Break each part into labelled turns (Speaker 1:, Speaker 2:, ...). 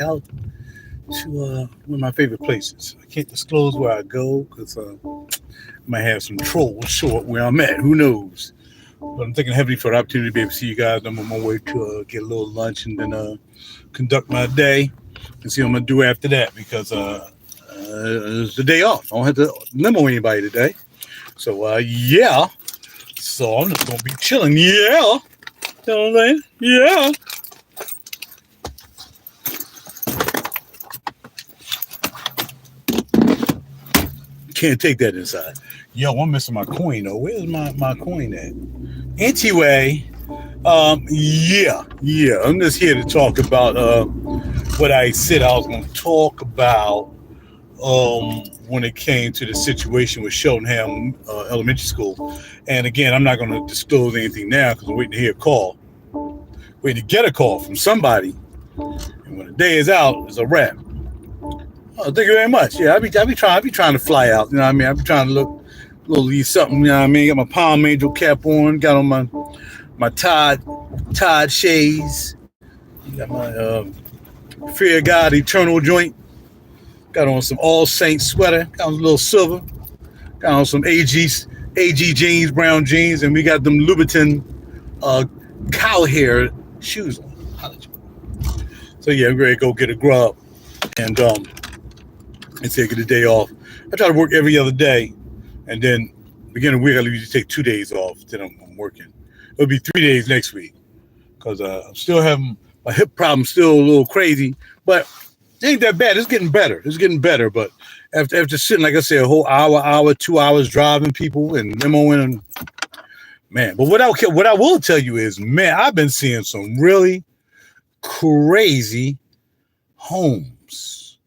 Speaker 1: out to one of my favorite places. I can't disclose where I go because I might have some trolls show up where I'm at. Who knows? But I'm thinking heavily for the opportunity to be able to see you guys. I'm on my way to get a little lunch and then conduct my day and see what I'm gonna do after that because it's the day off. I don't have to limo anybody today. So yeah. So I'm just gonna be chilling. Yeah. You know what I'm saying? Yeah. Can't take that inside. Yo, I'm missing my coin though. Where's my coin at? Anyway, yeah. I'm just here to talk about what I said I was going to talk about when it came to the situation with Cheltenham Elementary School. And again, I'm not going to disclose anything now because I'm waiting to hear a call, waiting to get a call from somebody. And when the day is out, it's a wrap. Oh, thank you very much. Yeah, I be trying to fly out. You know what I mean? I be trying to look a little something. You know what I mean? Got my Palm Angel cap on. Got on my Todd shades. Got my Fear of God Eternal joint. Got on some All Saints sweater. Got on a little silver. Got on some AG jeans, brown jeans, and we got them Louboutin cow hair shoes on. So yeah, I'm ready to go get a grub and take the day off. I try to work every other day, and then beginning of the week I usually take 2 days off. Then I'm working. It'll be 3 days next week because I'm still having my hip problem, still a little crazy, but it ain't that bad. It's getting better. But after sitting, like I said, a whole hour, 2 hours driving people and limoing, and man. But what I will tell you is, man, I've been seeing some really crazy homes.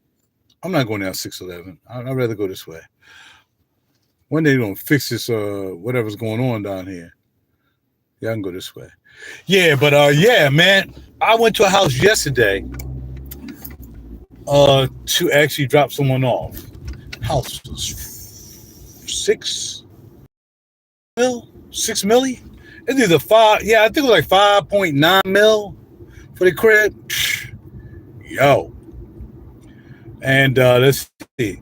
Speaker 1: I'm not going down 611. I'd rather go this way. One day they're going to fix this, whatever's going on down here. Yeah, I can go this way. Yeah, but yeah, man, I went to a house yesterday to actually drop someone off. House was 6 milli. It's either 5, yeah, I think it was like 5.9 mil for the crib. Yo. And let's see.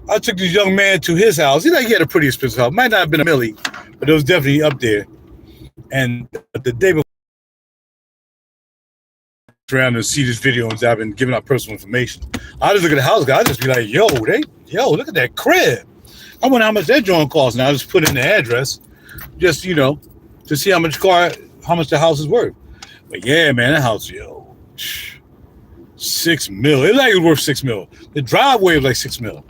Speaker 1: I took this young man to his house. He had a pretty expensive house. Might not have been a milli, but it was definitely up there. And the day before, around and see this video, and I've been giving out personal information. I just look at the house guy. I just be like, yo, look at that crib. I wonder how much that joint costs. And I just put in the address, just to see how much the house is worth. But yeah, man, that house, yo. 6 mil. It was worth 6 mil. The driveway was like 6 mil.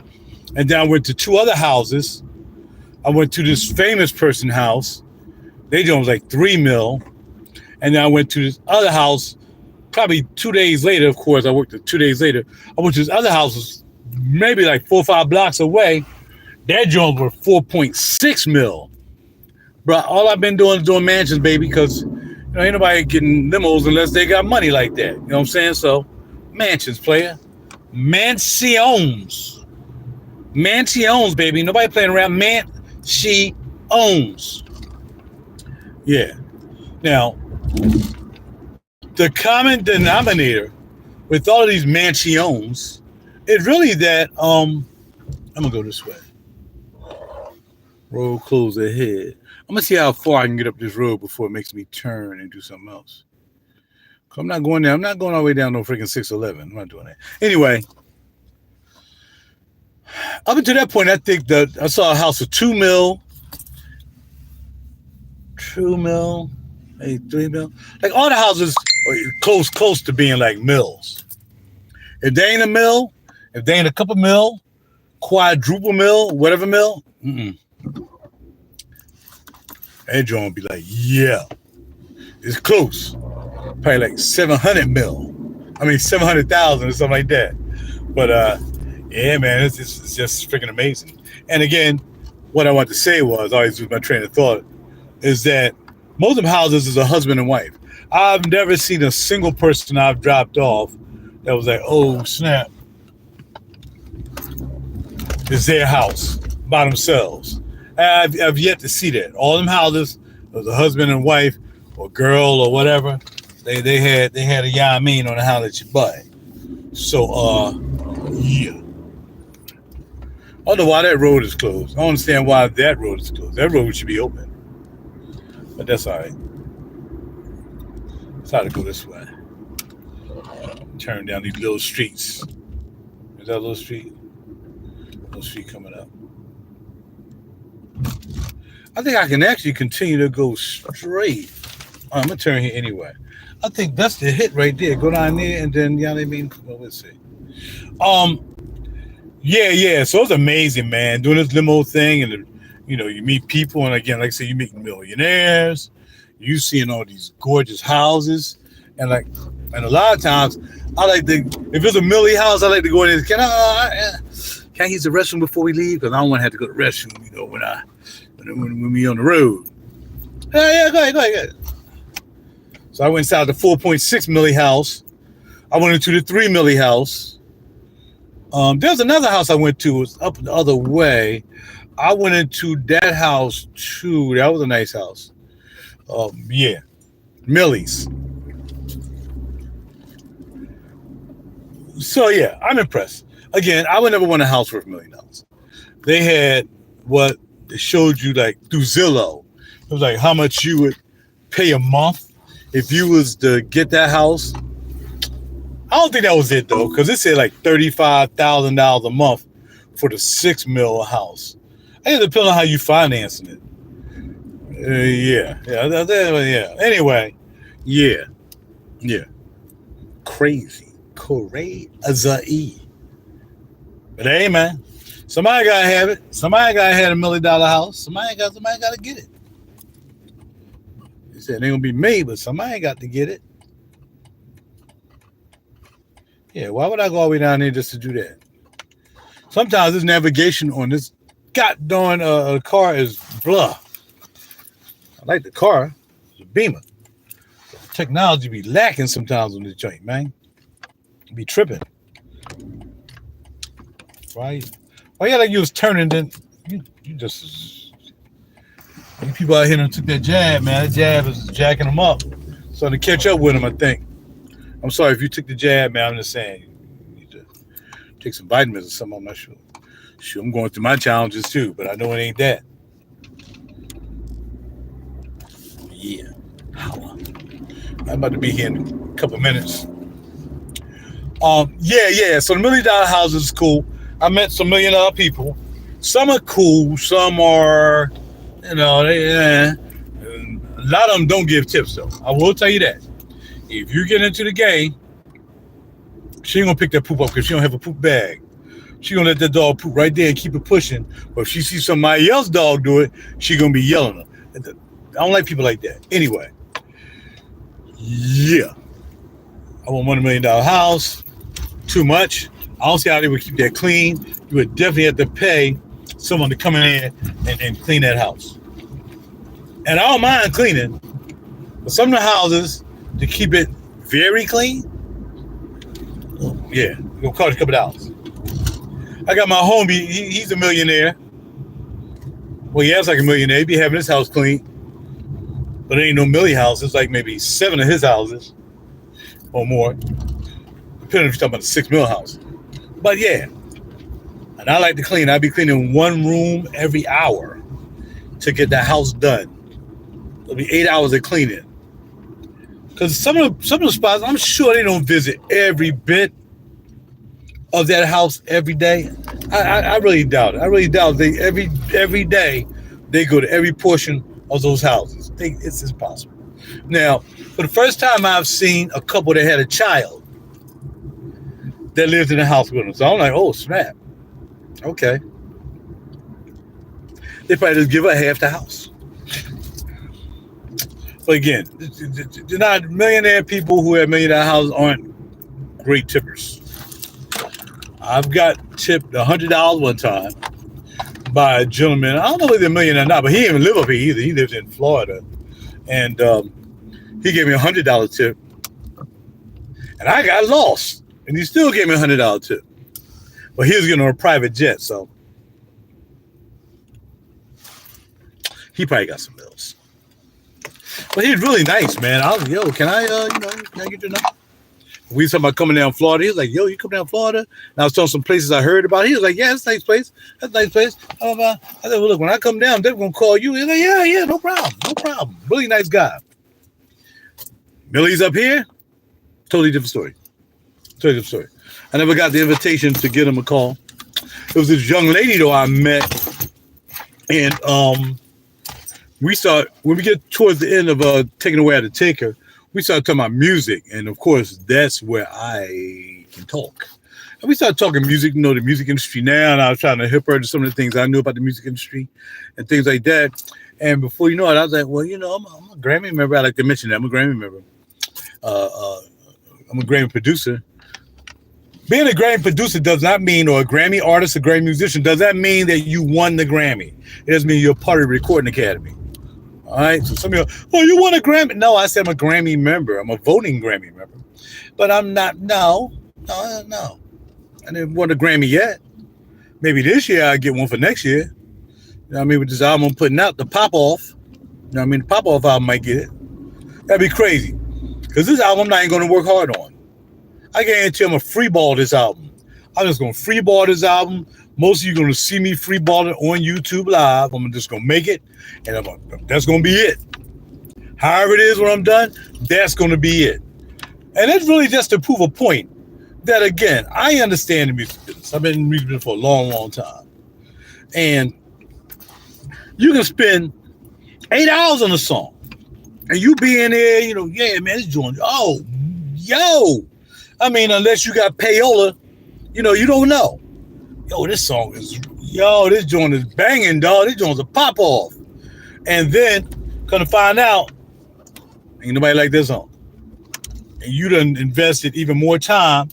Speaker 1: And then I went to 2 other houses. I went to this famous person house. They joint was like 3 mil. And then I went to this other house probably 2 days later. Of course, I worked it 2 days later. I went to this other house maybe like 4 or 5 blocks away. That joint was 4.6 mil. Bro, all I've been doing is doing mansions, baby, because ain't nobody getting limos unless they got money like that. You know what I'm saying? So mansions, player. Mansions, baby. Nobody playing around. Mansions. Yeah. Now, the common denominator with all of these mansions is really that I'm gonna go this way. Road closed ahead. I'm gonna see how far I can get up this road before it makes me turn and do something else. I'm not going there. I'm not going all the way down no freaking 611. I'm not doing that. Anyway, up until that point, I think that I saw a house for 2 mil. 2 mil, maybe 3 mil. Like all the houses are close to being like mills. If they ain't a mill, if they ain't a couple mil, quadruple mil, whatever mil, that joint be like, yeah, it's close. Probably like 700 mil. I mean, 700,000 or something like that. But yeah, man, it's just freaking amazing. And again, what I wanted to say was, always with my train of thought, is that most of them houses is a husband and wife. I've never seen a single person I've dropped off that was like, oh, snap, it's their house by themselves. I've yet to see that. All them houses, it was a husband and wife or girl or whatever. They had a yamin on the house that you buy. So, yeah. I don't know why that road is closed. I don't understand why that road is closed. That road should be open. But that's all right. It's how to go this way. Turn down these little streets. Is that a little street? Little street coming up. I think I can actually continue to go straight. I'm going to turn here anyway. I think that's the hit right there. Go down there and then, well, let's see. Yeah. So it's amazing, man. Doing this limo thing, and you meet people, and again, like I said, you meet millionaires. You seeing all these gorgeous houses, and a lot of times, I like to, if it's a Millie house, I like to go in there. Can I use the restroom before we leave? Because I don't want to have to go to the restroom, when we on the road. Yeah, go ahead. So I went inside the 4.6 Millie house. I went into the 3 Millie house. There's another house I went to. It was up the other way. I went into that house too. That was a nice house. Yeah, Millie's. So yeah, I'm impressed. Again, I would never want a house worth $1 million. They had what they showed you like through Zillow. It was like how much you would pay a month if you was to get that house. I don't think that was it though, because it said like $35,000 a month for the 6 mil house. I think it depends on how you financing it. Yeah. Anyway, yeah. Crazy. But hey, man, somebody gotta have it. Somebody gotta have $1 million house. Somebody got to get it. They said it ain't gonna be me, but somebody got to get it. Yeah, why would I go all the way down there just to do that? Sometimes this navigation on this goddamn car is blah. I like the car. It's a Beamer. The technology be lacking sometimes on this joint, man. You be tripping. Why you like you was turning, then you just... You people out here done took that jab, man. That jab is jacking them up. So to catch up with them, I think. I'm sorry if you took the jab, man. I'm just saying you need to take some vitamins or something. I'm not sure. I'm going through my challenges too, but I know it ain't that. Yeah. I'm about to be here in a couple minutes. Yeah. So the $1 million house is cool. I met some $1 million people. Some are cool. Some are, a lot of them don't give tips though. I will tell you that. If you get into the game, she ain't gonna pick that poop up because she don't have a poop bag. She gonna let that dog poop right there and keep it pushing. But if she sees somebody else's dog do it, she gonna be yelling at her. I don't like people like that. Anyway, yeah. I want $1 million house. Too much. I don't see how they would keep that clean. You would definitely have to pay someone to come in and clean that house. And I don't mind cleaning, but some of the houses, to keep it very clean, yeah, it's gonna cost you a couple dollars. I got my homie, he's a millionaire. Well, he acts like a millionaire. He be having his house clean, but it ain't no Millie house. It's like maybe 7 of his houses or more, depending if you're talking about a 6 mil house. But yeah, and I like to clean. I be cleaning 1 room every hour to get the house done. It'll be 8 hours of cleaning. Because some of the spots, I'm sure they don't visit every bit of that house every day. I really doubt it. I really doubt they every day they go to every portion of those houses. It's impossible. Now, for the first time, I've seen a couple that had a child that lived in the house with them. So I'm like, oh snap. Okay. They probably just give her half the house. But again, they're not millionaire people who have $1 million houses aren't great tippers. I've got tipped $100 one time by a gentleman. I don't know if they're a millionaire or not, but he didn't even live up here either. He lives in Florida. And he gave me $100 tip. And I got lost. And he still gave me a $100 tip. But he was getting on a private jet, so he probably got some bills. But he's really nice, man. Can I get your number? We talking about coming down Florida. He was like, yo, you come down Florida? And I was telling some places I heard about. He was like, yeah, it's a nice place. That's a nice place. I said, well, look, when I come down, they're going to call you. He's like, yeah, no problem. No problem. Really nice guy. Millie's up here. Totally different story. Totally different story. I never got the invitation to get him a call. It was this young lady, though, I met. And when we get towards the end of Taking Away How to Take Her, we started talking about music, and of course, that's where I can talk. And we started talking music, the music industry now, and I was trying to hip her to some of the things I knew about the music industry and things like that. And before you know it, I was like, well, I'm a Grammy member. I like to mention that. I'm a Grammy member. I'm a Grammy producer. Being a Grammy producer does not mean, or a Grammy artist, a Grammy musician, does not mean that you won the Grammy. It doesn't mean you're part of the Recording Academy. All right, so some of you, oh, you won a Grammy? No, I said I'm a Grammy member. I'm a voting Grammy member, but I'm not. No. I didn't win a Grammy yet. Maybe this year I'll get one for next year. You know what I mean? With this album I'm putting out, the Pop Off. You know what I mean? The Pop Off album might get it. That'd be crazy, because this album I ain't going to work hard on. I guarantee I'm gonna freeball this album. I'm just gonna freeball this album. Most of you are gonna see me freeballing on YouTube Live. I'm just gonna make it, and that's gonna be it. However it is when I'm done, that's gonna be it. And it's really just to prove a point that, again, I understand the music business. I've been in the music business for a long, long time. And you can spend 8 hours on a song, and you be in there, yeah, man, it's doing, yo. I mean, unless you got payola, you don't know. Yo, this joint is banging, dog. This joint's a pop off. And then, gonna find out, ain't nobody like this song. And you done invested even more time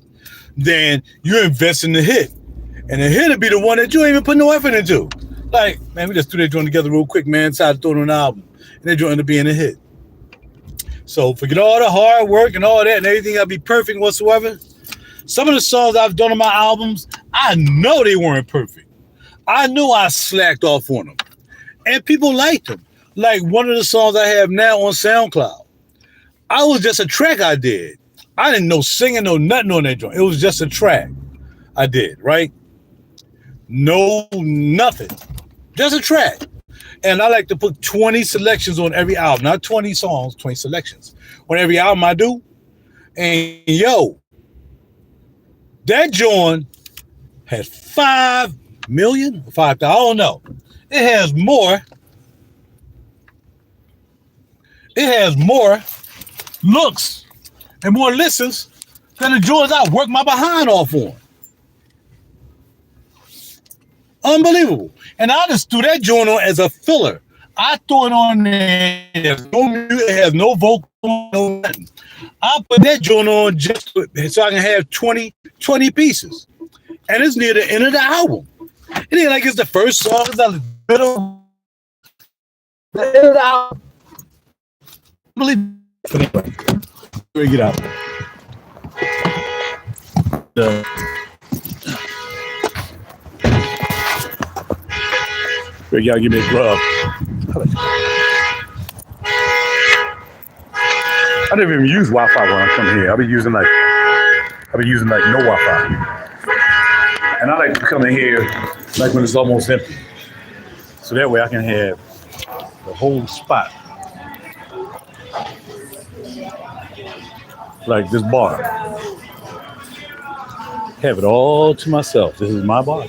Speaker 1: than you invest in the hit. And the hit will be the one that you ain't even put no effort into. Like, man, we just threw that joint together real quick, man, decided to throw it on an album. And that joint ended up being a hit. So forget all the hard work and all that and everything that'll be perfect whatsoever. Some of the songs I've done on my albums, I know they weren't perfect. I knew I slacked off on them. And people liked them. Like one of the songs I have now on SoundCloud. I was just a track I did. I didn't know singing, no nothing on that joint. It was just a track I did, right? No, nothing. Just a track. And I like to put 20 selections on every album. Not 20 songs, 20 selections on every album I do. And yo, that joint has 5 million, 5,000, I don't know. It has more looks and more listens than the joints I worked my behind off on. Unbelievable. And I just threw that joint on as a filler. I threw it on there. It has no vocal, no nothing. I put that joint on just so I can have 20 pieces. And it's near the end of the album. It ain't like it's the first song. It's not the middle. The end of the album. Believe it. Bring it out. Y'all give me a glove. I never even use Wi-Fi when I come here. I've been using like no Wi-Fi. And I like to come in here like when it's almost empty. So that way I can have the whole spot. Like this bar. Have it all to myself. This is my bar.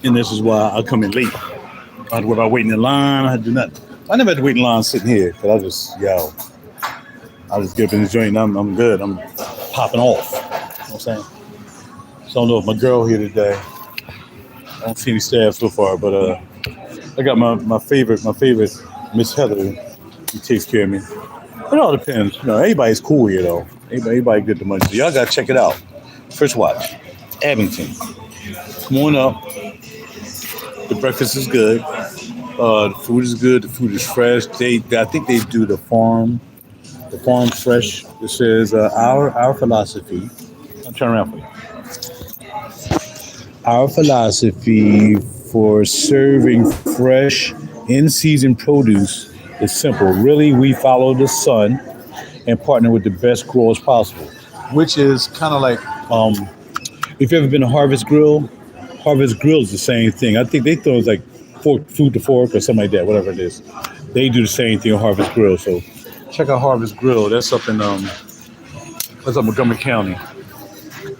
Speaker 1: And this is why I come in late. I had to worry about waiting in line. I had to do nothing. I never had to wait in line sitting here because I just get up in the joint and I'm good. I'm popping off. You know what I'm saying? So I don't know if my girl here today. I don't see any staff so far, but I got my favorite Miss Heather who takes care of me. It all depends. Everybody's cool here though. Everybody good to money. So y'all gotta check it out. First watch. Abington. Come on up. The breakfast is good. The food is good. The food is fresh. I think they do the farm fresh. It says our philosophy. I'm turning around for you. Our philosophy for serving fresh, in-season produce is simple. Really, we follow the sun and partner with the best growers possible, which is kind of like if you've ever been to Harvest Grill is the same thing. I think they throw like food to fork or something like that, whatever it is. They do the same thing on Harvest Grill. So check out Harvest Grill. That's up in Montgomery County.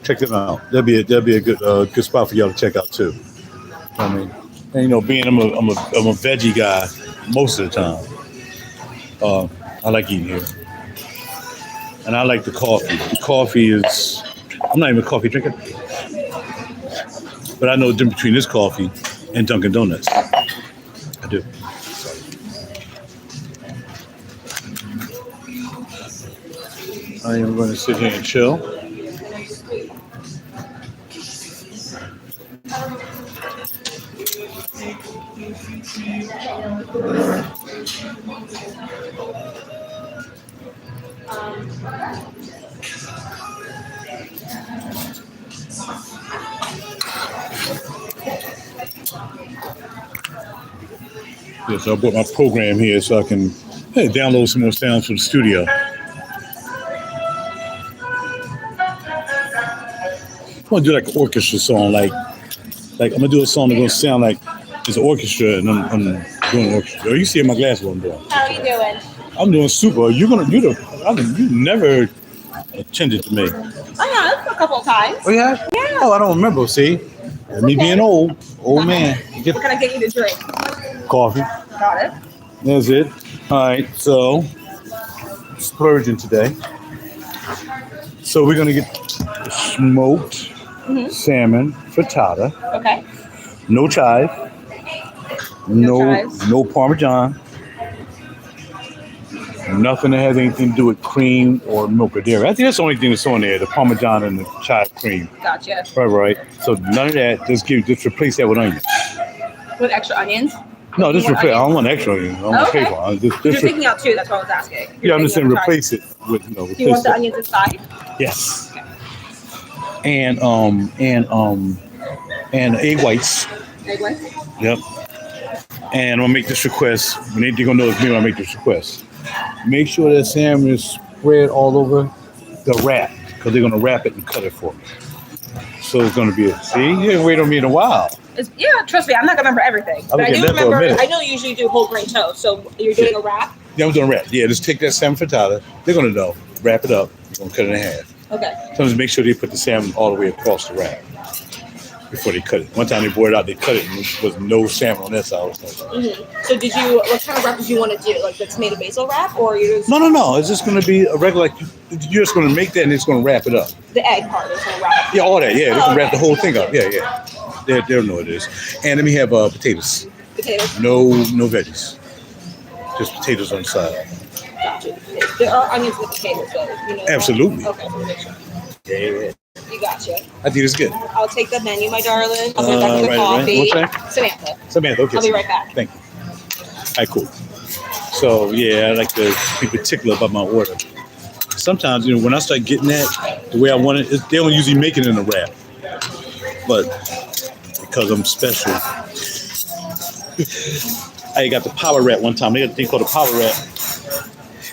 Speaker 1: Check them out. That'd be a good spot for y'all to check out too. I mean, and, you know, being I'm a veggie guy most of the time. I like eating here, and I like the coffee. The coffee is I'm not even a coffee drinker, but I know the difference between this coffee and Dunkin' Donuts. I do. I am going to sit here and chill. Yeah, so I bought my program here so I can download some more sounds from the studio. I'm gonna do like an orchestra song, like I'm gonna do a song that's gonna sound like it's an orchestra, and I'm doing an orchestra. Oh, you see in my glasses what I'm doing?
Speaker 2: How are you doing?
Speaker 1: I'm doing super. You never attended to me.
Speaker 2: A couple of times.
Speaker 1: Oh yeah?
Speaker 2: Yeah.
Speaker 1: Oh, I don't remember. See, me being old man.
Speaker 2: What can I get you to drink?
Speaker 1: Coffee.
Speaker 2: Got it.
Speaker 1: That's it. All right, so splurging today. So we're gonna get smoked salmon frittata.
Speaker 2: Okay.
Speaker 1: No chive. No Parmesan. Nothing that has anything to do with cream or milk or dairy. I think that's the only thing that's on there, the Parmesan and the chive cream.
Speaker 2: Gotcha.
Speaker 1: Right. So none of that. Just replace that with onions.
Speaker 2: With extra onions?
Speaker 1: No, just replace. I don't want extra onions. I don't want paper.
Speaker 2: You're taking out two. That's what I was asking.
Speaker 1: I'm just saying replace it with
Speaker 2: Do you want the onions inside?
Speaker 1: Yes. Okay. And egg whites.
Speaker 2: Egg whites?
Speaker 1: Yep. And I'm gonna make this request. They're gonna know it's me when I make this request. Make sure that salmon is spread all over the wrap, because they're gonna wrap it and cut it for me. So it's gonna be see, you didn't wait on me in a while.
Speaker 2: Trust me, I'm not gonna remember everything. But I do remember. I know you usually do whole grain toast, so you're doing a wrap.
Speaker 1: Yeah, I'm doing a wrap. Yeah, just take that salmon frittata. They're gonna know. Wrap it up. You're gonna cut it in half.
Speaker 2: Okay.
Speaker 1: So just make sure they put the salmon all the way across the wrap before they cut it. One time they brought it out, they cut it, and there was no salmon on that side.
Speaker 2: So what kind of wrap did you want to do? Like the tomato basil wrap, or you just...
Speaker 1: No. It's just going to be a regular, like, you're just going to make that and it's going to wrap it up.
Speaker 2: The egg part is going to wrap it.
Speaker 1: Yeah, all that, yeah. They're going to wrap the whole thing up. Yeah. They'll know what it is. And let me have potatoes.
Speaker 2: Potatoes?
Speaker 1: No veggies. Just potatoes on the side.
Speaker 2: Gotcha. There are onions with potatoes, though. You know.
Speaker 1: Absolutely.
Speaker 2: Okay.
Speaker 1: Yeah.
Speaker 2: You gotcha.
Speaker 1: I think it's good.
Speaker 2: I'll take the menu, my darling. I'll be back to the coffee.
Speaker 1: What's that? Samantha, okay.
Speaker 2: I'll be right back.
Speaker 1: Thank you. All right, cool. So, yeah, I like to be particular about my order. Sometimes, when I start getting that the way I want it, they don't usually make it in a wrap. But because I'm special, I got the power wrap one time. They got a thing called a power wrap.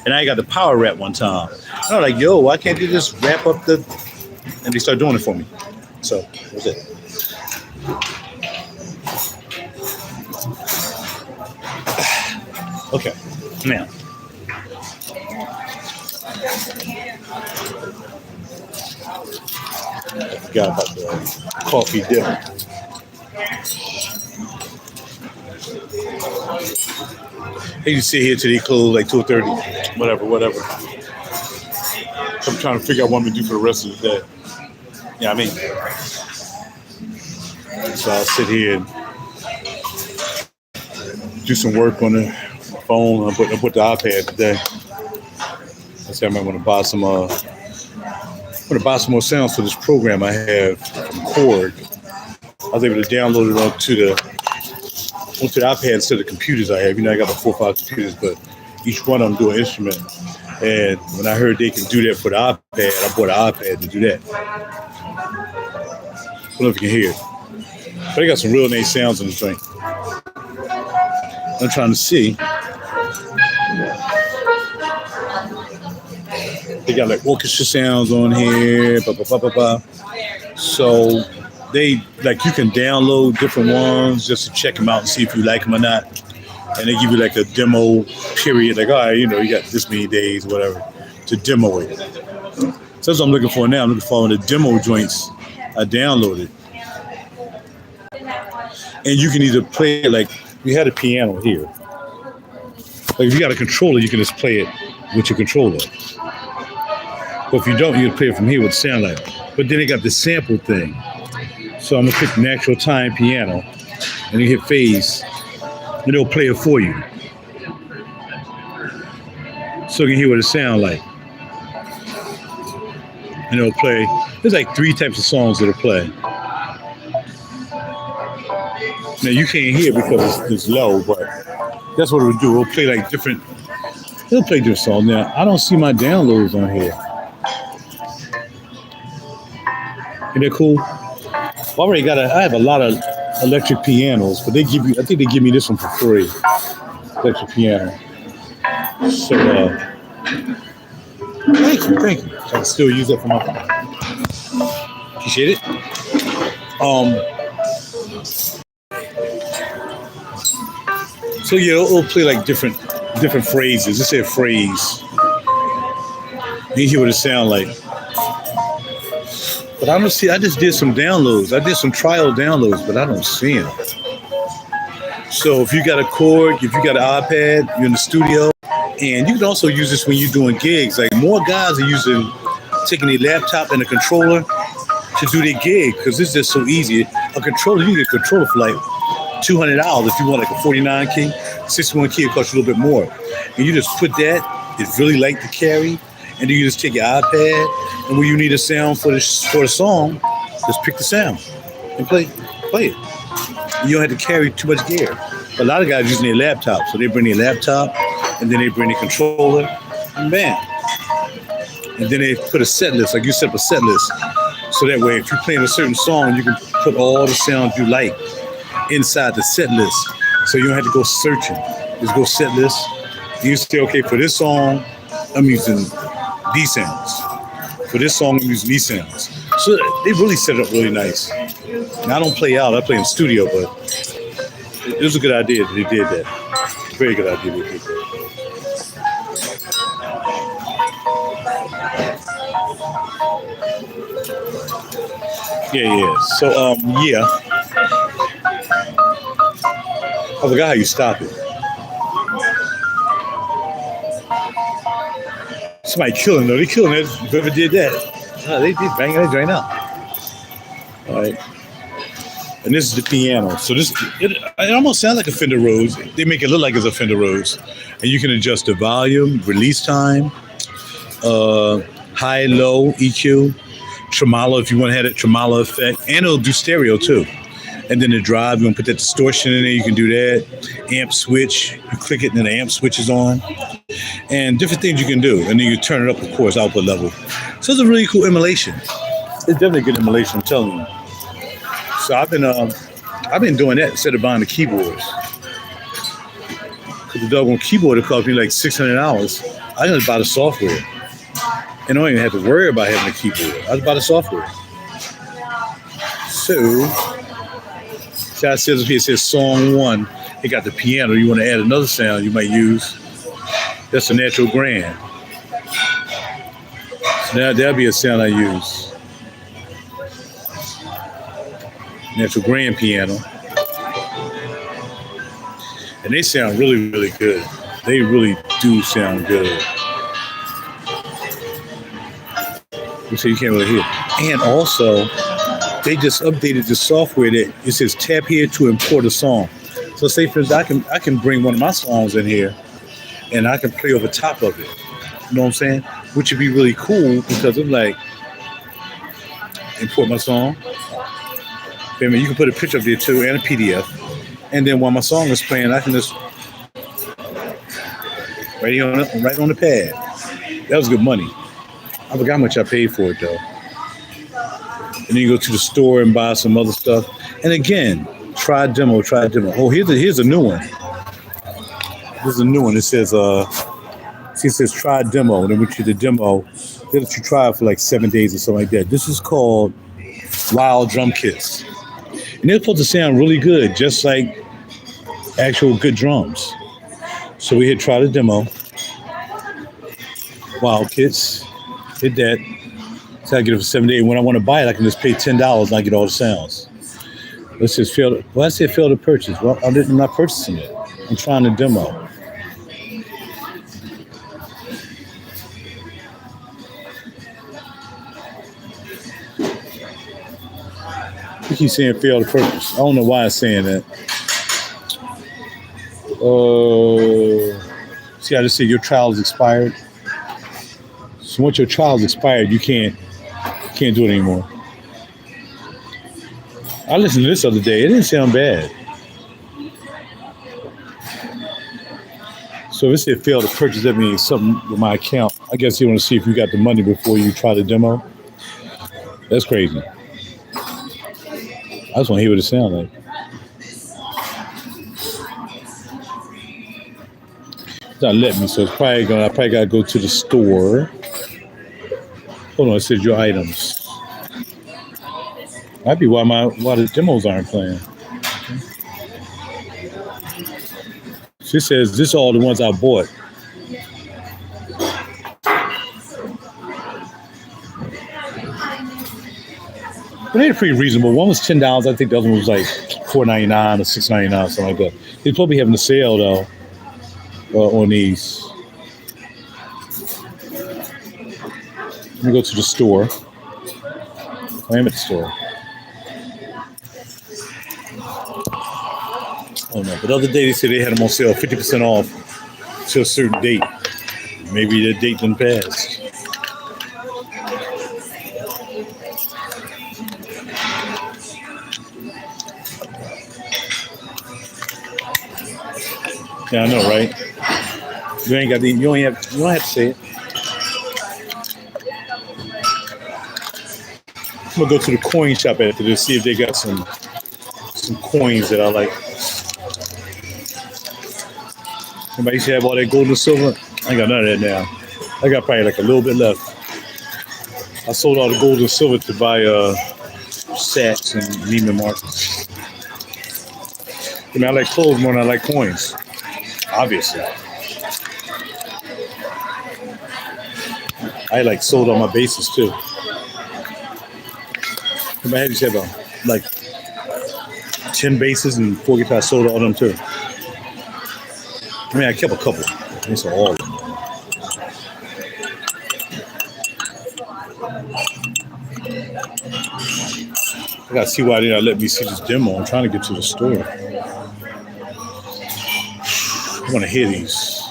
Speaker 1: And I got the power wrap one time. And I'm like, yo, why can't you just wrap up the... And they start doing it for me. So, that's it. Okay, now. I forgot about the coffee dip. Hey, you sit here till they close like 2:30, whatever. So I'm trying to figure out what I'm gonna do for the rest of the day. Yeah, I mean, so I'll sit here and do some work on the phone. I put the iPad today. I said I might want to buy some. I'm gonna buy some more sounds for this program I have from Cord. I was able to download it onto the iPad instead of the computers I have. I got about 4 or 5 computers, but each one of them do an instrument. And when I heard they can do that for the iPad, I bought an iPad to do that. I don't know if you can hear it. But they got some real nice sounds in the joint. I'm trying to see. They got like orchestra sounds on here. So they like you can download different ones just to check them out and see if you like them or not. And they give you like a demo period, like, all right, you got this many days, whatever, to demo it. So that's what I'm looking for now. I'm looking for the demo joints I downloaded. And you can either play it like, we had a piano here. Like if you got a controller, you can just play it with your controller. But if you don't, you can play it from here with sound like. But then they got the sample thing. So I'm gonna pick natural time piano and you hit phase. And it'll play it for you. So you can hear what it sounds like. And it'll play. There's like 3 types of songs that'll play. Now you can't hear because it's low, but that's what it'll do. It'll play like different songs. Now, I don't see my downloads on here. Isn't that cool? Well, I have a lot of electric pianos, but I think they give me this one for free. Electric piano. So, thank you. I can still use that for my phone. Appreciate it. So yeah, it'll play like different phrases. Let's say a phrase. You hear what it sounds like. But I don't see. I just did some downloads. I did some trial downloads, but I don't see them. So if you got a cord, if you got an iPad, you're in the studio, and you can also use this when you're doing gigs. Like more guys are taking their laptop and a controller to do their gig because it's just so easy. A controller, you can get a controller for like $200 if you want like a 49 key. 61 key, it costs you a little bit more. And you just put that. It's really light to carry. And then you just take your iPad, and when you need a sound for the song, just pick the sound and play it. You don't have to carry too much gear. But a lot of guys using their laptop, so they bring their laptop, and then they bring their controller, and bam. And then they put a set list, like you set up a set list. So that way, if you're playing a certain song, you can put all the sounds you like inside the set list. So you don't have to go searching. Just go set list. You say, okay, for this song, I'm using these sounds. For this song, I'm using these sounds. So they really set it up really nice. And I don't play out, I play in studio, but it was a good idea that they did that. Very good idea they did that. Yeah. So, yeah. I forgot how you stop it. Somebody killing though. They killing it. Whoever did that. They banging that joint out. All right. And this is the piano. So it almost sounds like a Fender Rhodes. They make it look like it's a Fender Rhodes. And you can adjust the volume, release time, high, low, EQ, tremolo if you want to have that tremolo effect. And it'll do stereo too. And then the drive, you want to put that distortion in there, you can do that. Amp switch, you click it and then the amp switch is on. And different things you can do. And then you turn it up, of course, output level. So it's a really cool emulation. It's definitely a good emulation, I'm telling you. So I've been doing that instead of buying the keyboards. Because the doggone keyboard, it cost me like $600. I just buy the software. And I don't even have to worry about having a keyboard. I just buy the software. So it says here, it says song 1. It got the piano. You want to add another sound you might use. That's a natural grand. So that'll be a sound I use. Natural grand piano. And they sound really, really good. They really do sound good. So you can't really hear. And also, they just updated the software that it says tap here to import a song. So say for instance, I can bring one of my songs in here and I can play over top of it. You know what I'm saying? Which would be really cool because I'm like, import my song. I mean, you can put a picture up there too and a PDF. And then while my song is playing, I can just right on the pad. That was good money. I forgot how much I paid for it though. And then you go to the store and buy some other stuff. And again, try demo. Oh, here's a new one. This is a new one. It says it says try demo, and then with you the demo, they let you try it for like 7 days or something like that. This is called Wild Drum Kits. And they're supposed to sound really good, just like actual good drums. So we hit try the demo. Wild Kits. Hit that. So I get it for 7 days. When I want to buy it, I can just pay $10 and I get all the sounds. Let's just fail. Well, I said fail to purchase. Well, I'm not purchasing it. I'm trying to demo. You keep saying fail to purchase. I don't know why it's saying that. See, I just said your trial is expired. So once your trial is expired, you can't do it anymore. I listened to this the other day. It didn't sound bad. So if it said fail to purchase, that means something with my account. I guess you want to see if you got the money before you try the demo. That's crazy. I just want to hear what it sounds like. It's not letting me, so it's I probably got to go to the store. Hold on, it says your items. Might be why the demos aren't playing. She says this are all the ones I bought. But they're pretty reasonable. One was $10. I think the other one was like $4.99 or $6.99 or something like that. They're probably having a sale though on these. Let me go to the store. I am at the store. Oh no! But the other day they said they had them on sale, 50% off to a certain date. Maybe that date didn't pass. Yeah, I know, right? You ain't got the. You don't have to say it. I'm gonna go to the coin shop after this, see if they got some coins that I like. Somebody used to have all that gold and silver. I ain't got none of that now. I got probably like a little bit left. I sold all the gold and silver to buy Saks and Neiman Marcus. I mean, I like clothes more than I like coins. Obviously. I like sold all my bases too. I had to have like 10 bases and 4 guitars. I sold all of them too. I mean, I kept a couple. I sold all of them. I gotta see why they not let me see this demo. I'm trying to get to the store. I want to hear these.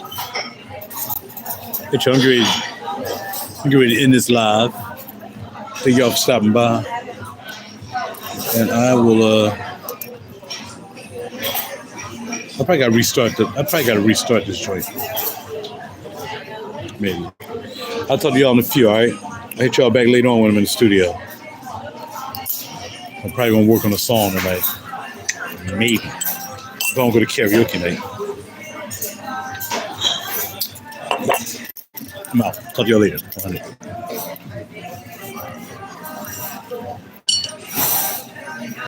Speaker 1: Hey, Joe, I'm getting ready to end this live. Thank y'all for stopping by. And I will. I probably got to restart this joint. Maybe. I'll talk to y'all in a few. All right. I'll hit y'all back later on when I'm in the studio. I'm probably gonna work on a song tonight. Maybe. I'm gonna go to karaoke night. I'm out. Talk to y'all later.